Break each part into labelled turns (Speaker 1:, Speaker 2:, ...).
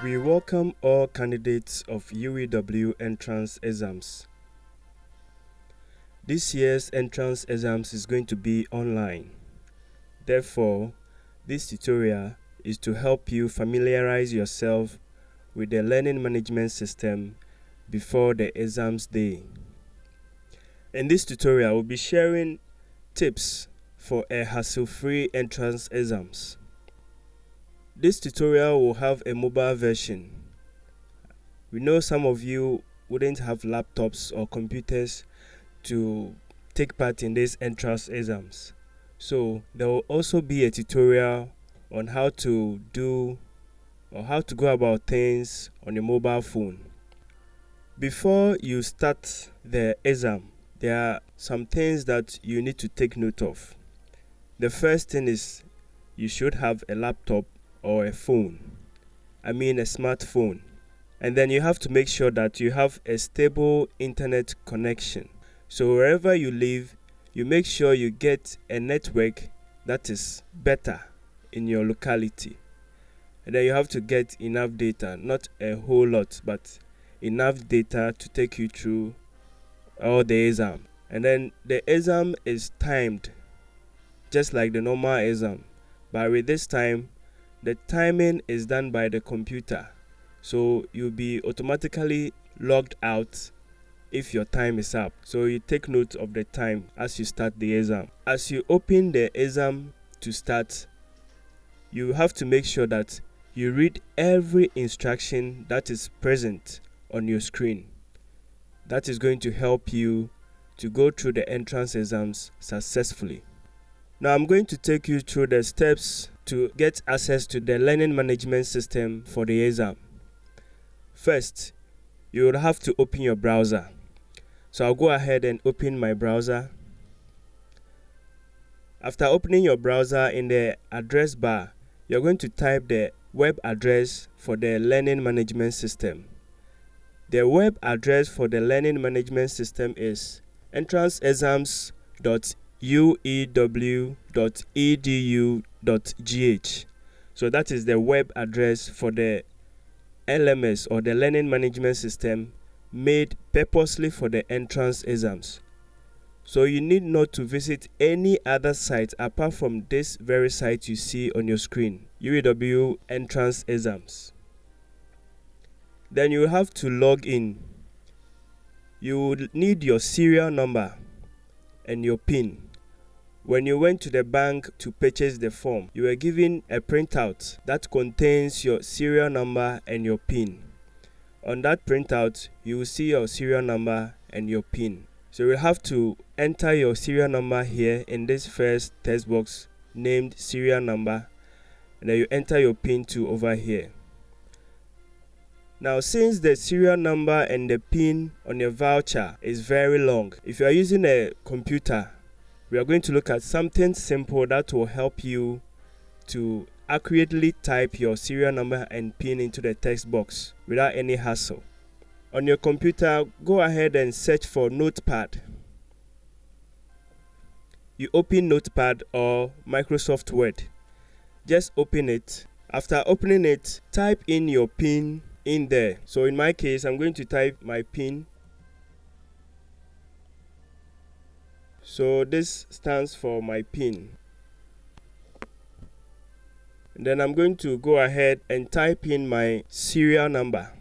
Speaker 1: We welcome all candidates of UEW entrance exams. This year's entrance exams is going to be online. Therefore, this tutorial is to help you familiarize yourself with the learning management system before the exams day. In this tutorial, we'll be sharing tips for a hassle-free entrance exams. This tutorial will have a mobile version. We know some of you wouldn't have laptops or computers to take part in these entrance exams. So there will also be a tutorial on how to do or how to go about things on your mobile phone. Before you start the exam, there are some things that you need to take note of. The first thing is you should have a laptop or a phone. I mean a smartphone. And then you have to make sure that you have a stable internet connection. So wherever you live, you make sure you get a network that is better in your locality. And then you have to get enough data, not a whole lot, but enough data to take you through all the exam. And then the exam is timed, just like the normal exam. But with this time, the timing is done by the computer. So you'll be automatically logged out if your time is up. So you take note of the time as you start the exam. As you open the exam to start, you have to make sure that you read every instruction that is present on your screen. That is going to help you to go through the entrance exams successfully. Now I'm going to take you through the steps to get access to the learning management system for the exam. First, you will have to open your browser. So I'll go ahead and open my browser. After opening your browser, in the address bar, you're going to type the web address for the learning management system. The web address for the learning management system is entranceexams.uew.edu.gh. So that is the web address for the LMS or the learning management system made purposely for the entrance exams. So you need not to visit any other site apart from this very site you see on your screen, UEW entrance exams. Then you will have to log in. You will need your serial number and your PIN. When you went to the bank to purchase the form, you were given a printout that contains your serial number and your PIN. On that printout, you will see your serial number and your PIN. So you have to enter your serial number here in this first text box named serial number, and then you enter your PIN too over here. Now, since the serial number and the PIN on your voucher is very long, if you are using a computer, we are going to look at something simple that will help you to accurately type your serial number and PIN into the text box without any hassle. On your computer, go ahead and search for Notepad. You open Notepad or Microsoft Word. Just open it. After opening it, type in your PIN in there. So in my case, I'm going to type my PIN. So this stands for my PIN. And then I'm going to go ahead and type in my serial number.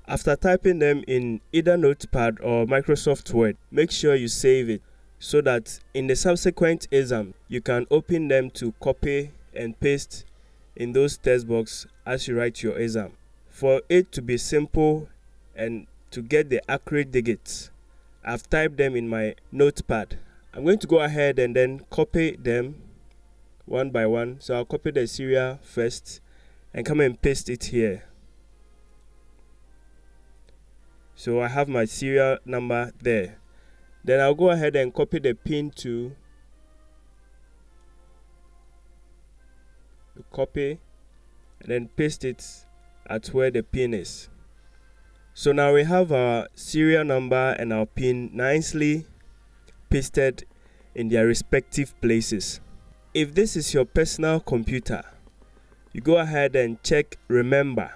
Speaker 1: After typing them in either Notepad or Microsoft Word, make sure you save it so that in the subsequent exam, you can open them to copy and paste in those text boxes as you write your exam. For it to be simple and to get the accurate digits, I've typed them in my Notepad. I'm going to go ahead and then copy them one by one. So I'll copy the serial first and come and paste it here. So I have my serial number there. Then I'll go ahead and copy the PIN to copy and then paste it at where the PIN is. So now we have our serial number and our PIN nicely pasted in their respective places. If this is your personal computer, you go ahead and check remember.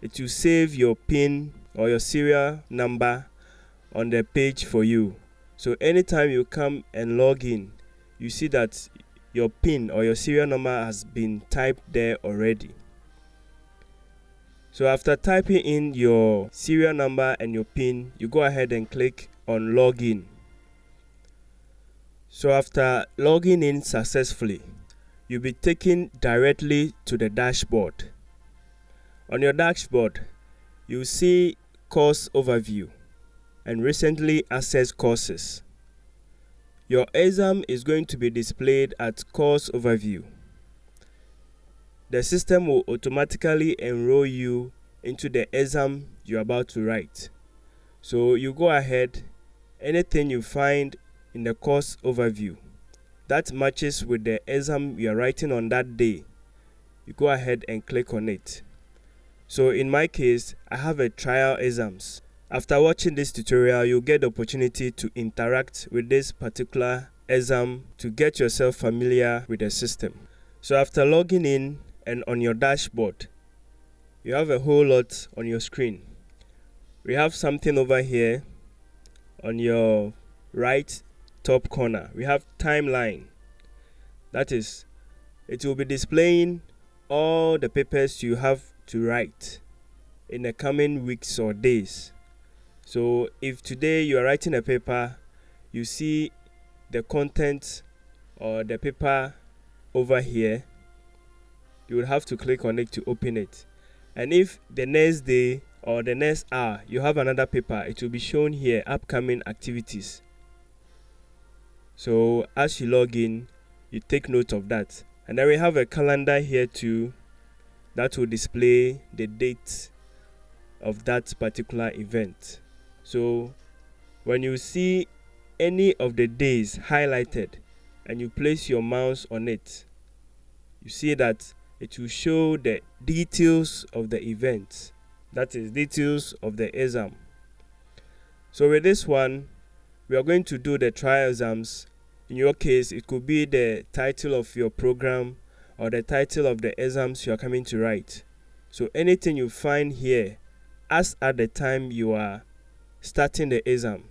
Speaker 1: It will save your PIN or your serial number on the page for you. So anytime you come and log in, you see that your PIN or your serial number has been typed there already. So after typing in your serial number and your PIN, you go ahead and click on login. So after logging in successfully, you'll be taken directly to the dashboard. On your dashboard, you'll see course overview and recently accessed courses. Your exam is going to be displayed at course overview. The system will automatically enroll you into the exam you're about to write. So you go ahead, anything you find in the course overview that matches with the exam you're writing on that day, you go ahead and click on it. So in my case, I have a trial exams. After watching this tutorial, you'll get the opportunity to interact with this particular exam to get yourself familiar with the system. So after logging in and on your dashboard, you have a whole lot on your screen. We have something over here on your right top corner. We have timeline. That is, it will be displaying all the papers you have to write in the coming weeks or days. So if today you are writing a paper, you see the content or the paper over here, you will have to click on it to open it. And if the next day or the next hour you have another paper, it will be shown here, upcoming activities. So as you log in, you take note of that. And then we have a calendar here too that will display the date of that particular event. So when you see any of the days highlighted and you place your mouse on it, you see that it will show the details of the event, that is, details of the exam. So with this one, we are going to do the trial exams. In your case, it could be the title of your program or the title of the exams you are coming to write. So anything you find here, as at the time you are starting the exam,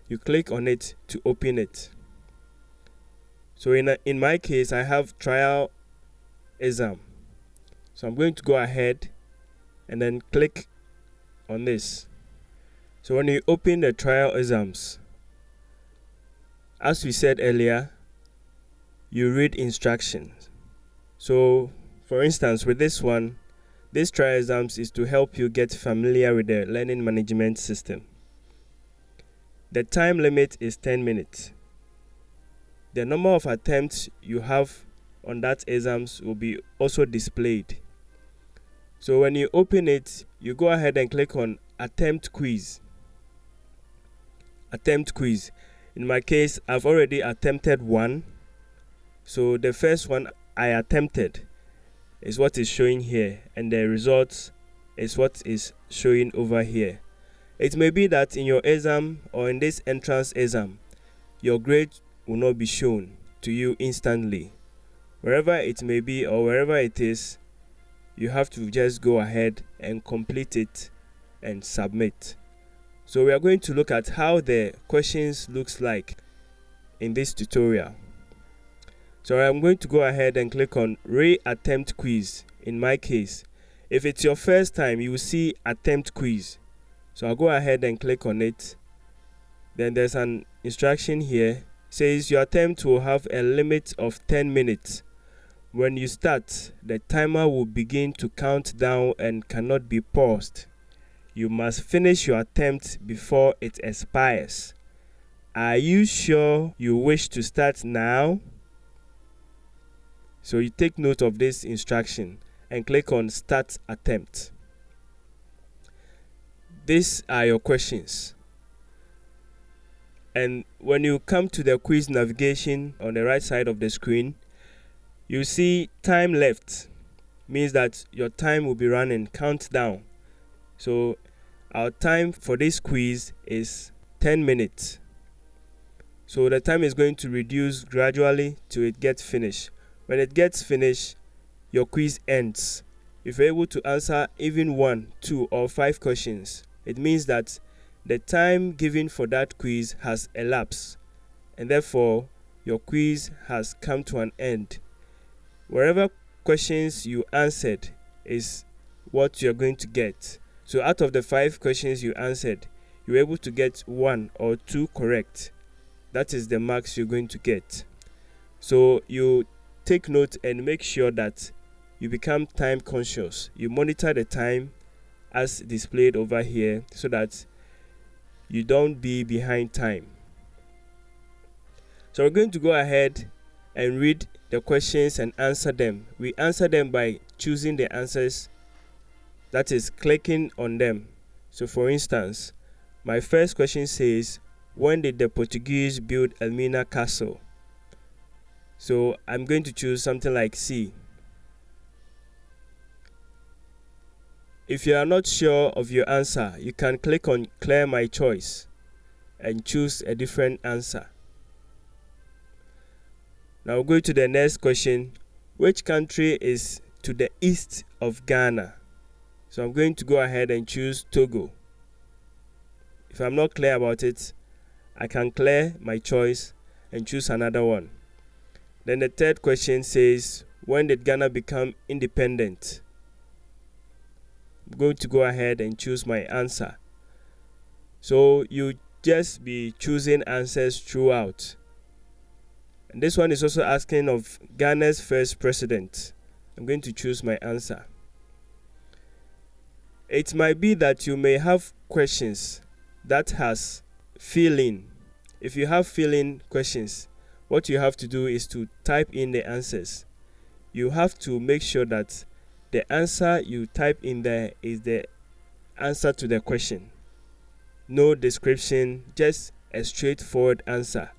Speaker 1: you click on it to open it. So in my case, I have trial exam. So I'm going to go ahead and then click on this. So when you open the trial exams, as we said earlier, you read instructions. So for instance, with this one, this trial exams is to help you get familiar with the learning management system. The time limit is 10 minutes. The number of attempts you have on that exams will be also displayed. So when you open it, you go ahead and click on attempt quiz. Attempt quiz. In my case, I've already attempted one. So the first one I attempted is what is showing here, and the results is what is showing over here. It may be that in your exam or in this entrance exam, your grade will not be shown to you instantly. Wherever it may be or wherever it is, you have to just go ahead and complete it and submit. So we are going to look at how the questions looks like in this tutorial. So I'm going to go ahead and click on re-attempt quiz. In my case, if it's your first time, you will see attempt quiz. So I'll go ahead and click on it. Then there's an instruction here. It says your attempt will have a limit of 10 minutes. When you start, the timer will begin to count down and cannot be paused. You must finish your attempt before it expires. Are you sure you wish to start now? So you take note of this instruction and click on Start Attempt. These are your questions. And when you come to the quiz navigation on the right side of the screen, you see time left. Means that your time will be running countdown. So our time for this quiz is 10 minutes. So the time is going to reduce gradually till it gets finished. When it gets finished, your quiz ends. If you're able to answer even 1, 2, or 5 questions, it means that the time given for that quiz has elapsed, and therefore your quiz has come to an end. Wherever questions you answered is what you're going to get. So out of the 5 questions you answered, you're able to get 1 or 2 correct. That is the marks you're going to get. So you take note and make sure that you become time conscious. You monitor the time as displayed over here so that you don't be behind time. So we're going to go ahead and read the questions and answer them. We answer them by choosing the answers, that is clicking on them. So for instance, my first question says, when did the Portuguese build Elmina Castle? So I'm going to choose something like C. If you are not sure of your answer, you can click on Clear My Choice and choose a different answer. Now we'll go to the next question. Which country is to the east of Ghana? So I'm going to go ahead and choose Togo. If I'm not clear about it, I can clear my choice and choose another one. Then the third question says, when did Ghana become independent? I'm going to go ahead and choose my answer. So you just be choosing answers throughout. And this one is also asking of Ghana's first president. I'm going to choose my answer. It might be that you may have questions that has fill-in. If you have fill-in questions, what you have to do is to type in the answers. You have to make sure that the answer you type in there is the answer to the question. No description, just a straightforward answer.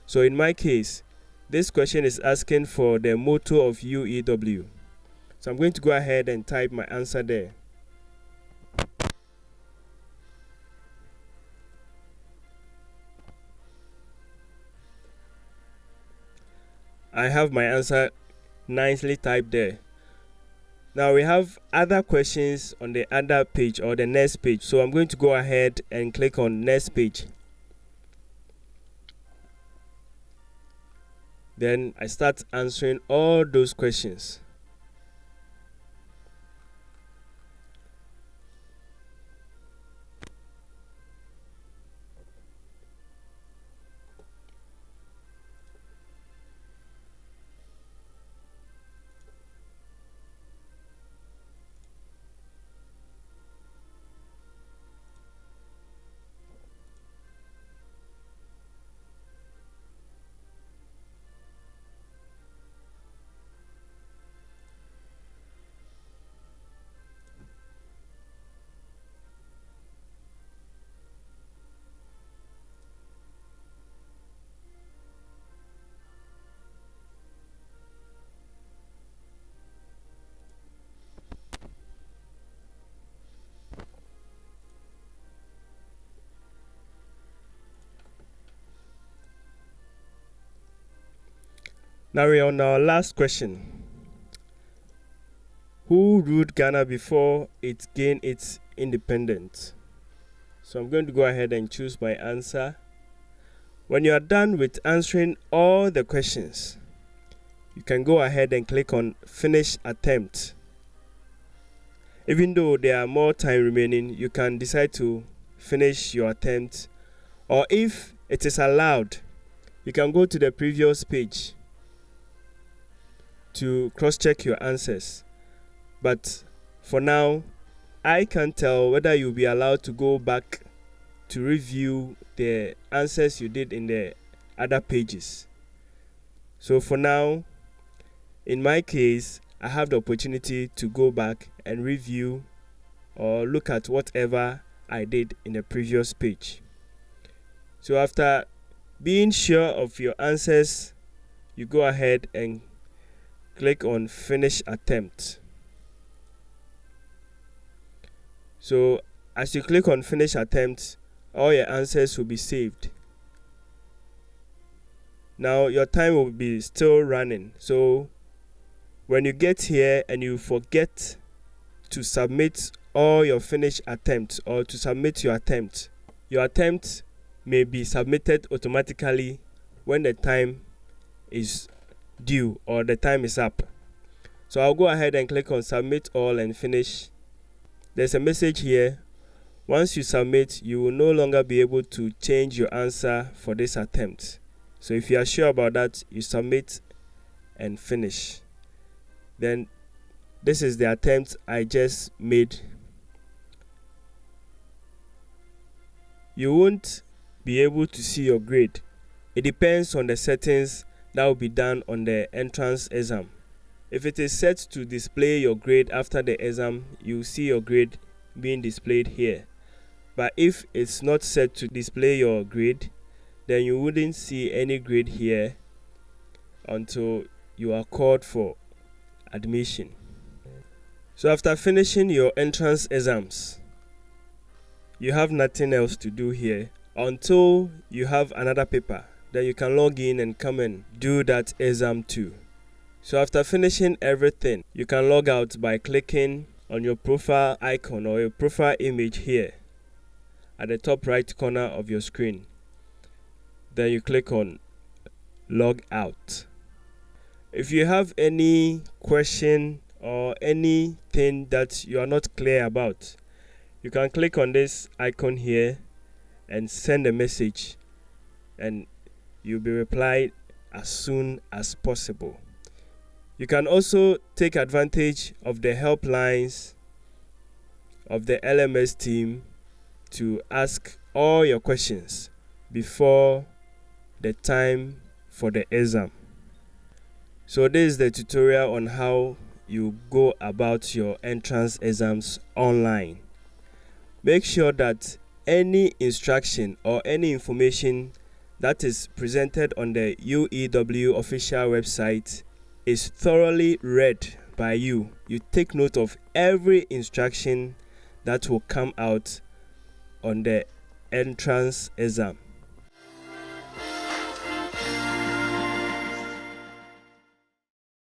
Speaker 1: So in my case, this question is asking for the motto of UEW. So I'm going to go ahead and type my answer there. I have my answer nicely typed there. Now we have other questions on the other page or the next page. So I'm going to go ahead and click on next page. Then I start answering all those questions. Now we're on our last question. Who ruled Ghana before it gained its independence? So I'm going to go ahead and choose my answer. When you are done with answering all the questions, you can go ahead and click on Finish Attempt. Even though there are more time remaining, you can decide to finish your attempt, or if it is allowed, you can go to the previous page to cross-check your answers. But for now, I can't tell whether you'll be allowed to go back to review the answers you did in the other pages. So for now, in my case, I have the opportunity to go back and review or look at whatever I did in the previous page. So after being sure of your answers, you go ahead and click on Finish Attempt. So as you click on Finish Attempt, all your answers will be saved. Now your time will be still running. So When you get here and you forget to submit all your finished attempts or to submit your attempt may be submitted automatically when the time is due or the time is up. So I'll go ahead and click on submit all and finish. There's a message here. Once you submit, you will no longer be able to change your answer for this attempt. So if you are sure about that, you submit and finish. Then this is the attempt I just made. You won't be able to see your grade. It depends on the settings that will be done on the entrance exam. If it is set to display your grade after the exam, you will see your grade being displayed here. But if it's not set to display your grade, then you wouldn't see any grade here until you are called for admission. So after finishing your entrance exams, you have nothing else to do here until you have another paper. Then you can log in and come and do that exam too. So after finishing everything, you can log out by clicking on your profile icon or your profile image here at the top right corner of your screen. Then you click on log out. If you have any question or anything that you are not clear about, you can click on this icon here and send a message, and you'll be replied as soon as possible. You can also take advantage of the helplines of the LMS team to ask all your questions before the time for the exam. So this is the tutorial on how you go about your entrance exams online. Make sure that any instruction or any information that is presented on the UEW official website is thoroughly read by you. You take note of every instruction that will come out on the entrance exam.